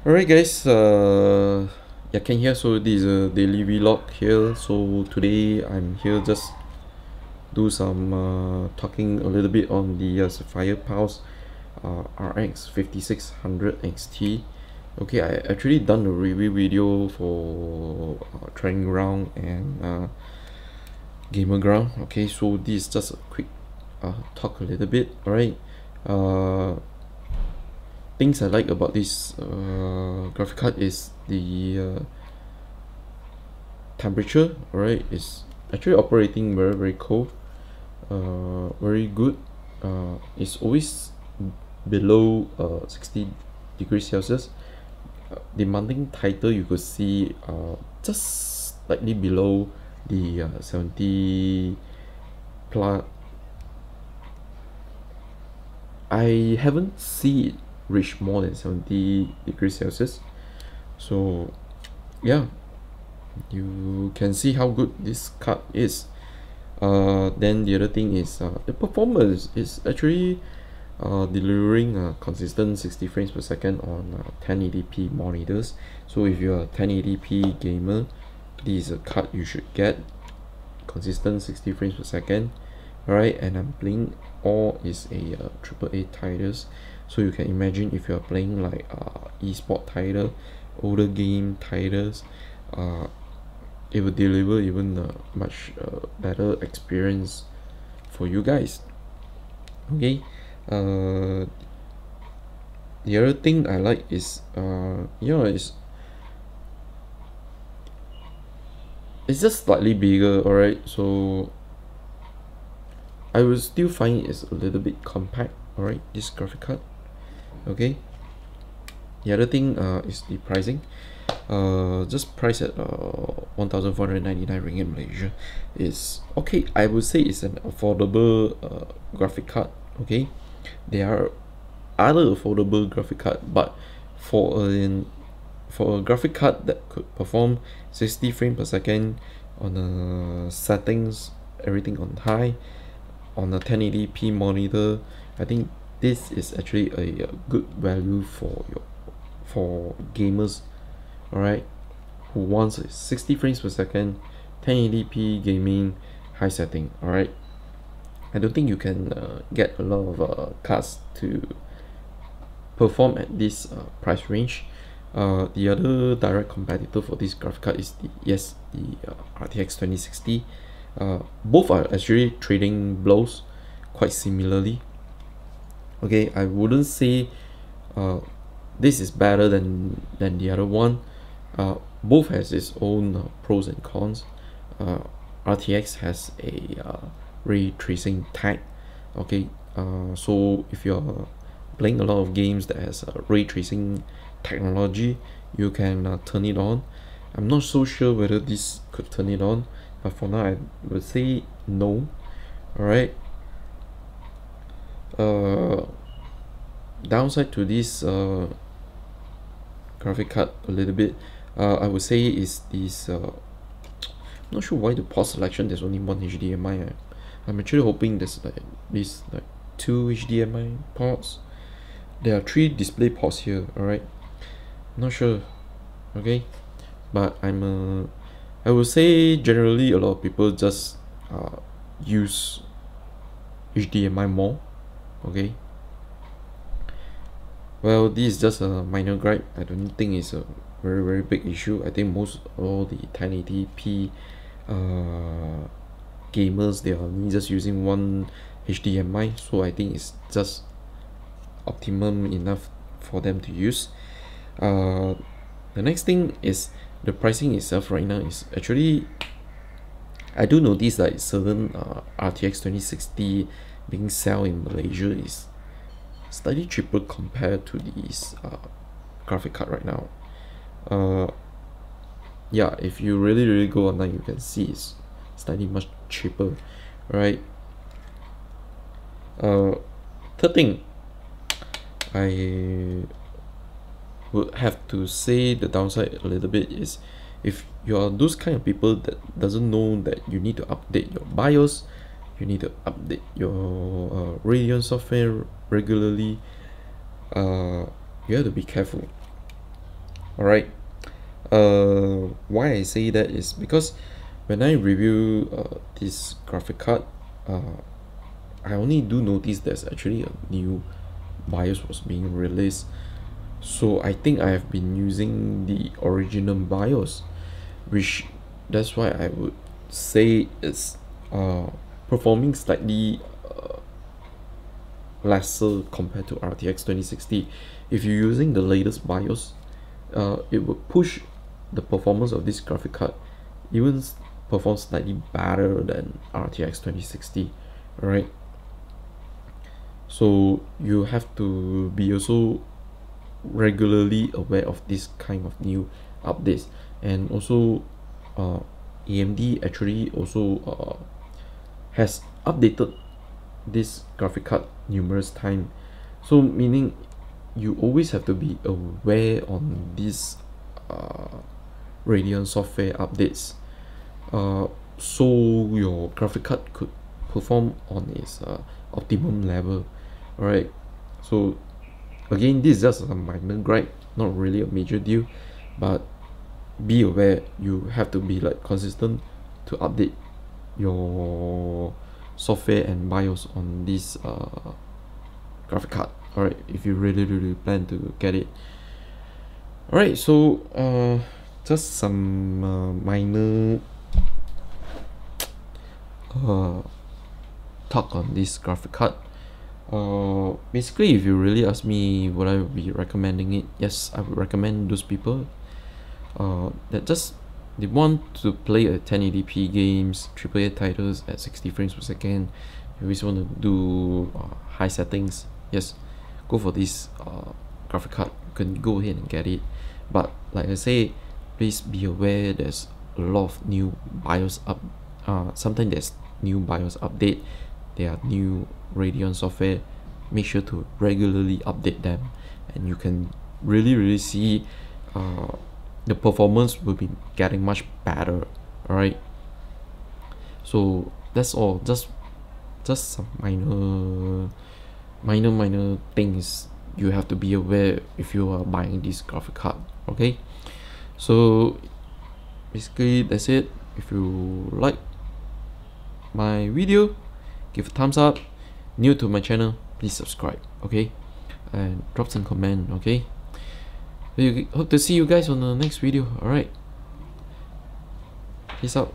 Alright guys, yeah, can hear. So this is a daily vlog here. So today I'm here just do some talking a little bit on the Sapphire RX 5600 XT. Okay, I actually done a review video for training ground and gamer ground. Okay, so this is just a quick talk a little bit. Alright, things I like about this graphic card is the temperature. Alright, it's actually operating very cold, very good. It's always below 60 degrees Celsius. Demanding title, you could see just slightly below the 70 plus. I haven't seen it reach more than 70 degrees Celsius. So yeah, you can see how good this card is. Then the other thing is the performance is actually delivering consistent 60 frames per second on 1080p monitors. So if you're a 1080p gamer, this is a card you should get. Consistent 60 frames per second. Alright, and I'm playing all is a AAA titles. So you can imagine if you're playing like esport title, older game titles, it will deliver even much better experience for you guys. Okay, the other thing I like is it's just slightly bigger. Alright, so I will still find it's a little bit compact. Alright, this graphic card. Okay, the other thing is the pricing. Just price at 1,499 ringgit Malaysia is okay. I would say it's an affordable graphic card. Okay, there are other affordable graphic card, but for a graphic card that could perform 60 frames per second on settings, everything on high, on a 1080p monitor, I think this is actually a good value for gamers. Alright, who wants 60 frames per second, 1080p gaming, high setting. Alright, I don't think you can get a lot of cards to perform at this price range. The other direct competitor for this graphic card is the RTX 2060. Both are actually trading blows quite similarly. Okay, I wouldn't say this is better than the other one. Both has its own pros and cons. RTX has a ray tracing tag. Okay, so if you're playing a lot of games that has ray tracing technology, you can turn it on. I'm not so sure whether this could turn it on, but for now I would say no. Alright, downside to this graphic card a little bit, I would say is this I'm not sure why the port selection there's only one HDMI. I'm actually hoping there's like this like 2 HDMI ports. There are 3 display ports here. Alright, not sure. Okay, but I would say generally a lot of people just use HDMI more. Okay, well, this is just a minor gripe. I don't think it's a very big issue. I think most all the 1080p gamers, they are just using one HDMI, so I think it's just optimum enough for them to use. The next thing is the pricing itself. Right now is actually, I do notice like certain RTX 2060 being sold in Malaysia is slightly cheaper compared to these graphic card right now. Yeah, if you really go online, you can see it's slightly much cheaper, right? Third thing, I would have to say the downside a little bit is if you are those kind of people that doesn't know that you need to update your BIOS, you need to update your Radeon software regularly, you have to be careful. All right. Why I say that is because when I review this graphic card, I only do notice there's actually a new BIOS was being released. So I think I have been using the original BIOS, which that's why I would say it's performing slightly lesser compared to RTX 2060. If you're using the latest BIOS, it will push the performance of this graphic card even perform slightly better than RTX 2060. Alright, so you have to be also regularly aware of this kind of new updates. And also AMD actually also has updated this graphic card numerous times, so meaning you always have to be aware on these Radeon software updates, so your graphic card could perform on its optimum level. Alright, so again, this is just a minor gripe, not really a major deal, but be aware you have to be like consistent to update your software and BIOS on this graphic card. Alright, if you really plan to get it. Alright, so just some minor talk on this graphic card. Basically, if you really ask me would I be recommending it, yes, I would recommend those people that just they want to play a 1080p games, AAA titles at 60 frames per second. You always want to do high settings, yes, go for this graphic card. You can go ahead and get it, but like I say, please be aware there's a lot of new BIOS sometimes there's new BIOS update, there are new Radeon software. Make sure to regularly update them, and you can really see the performance will be getting much better. Alright, so that's all, just some minor things you have to be aware if you are buying this graphic card. Okay, so basically that's it. If you like my video, give a thumbs up. New to my channel, please subscribe, okay, and drop some comment. Okay, hope to see you guys on the next video. Alright, peace out.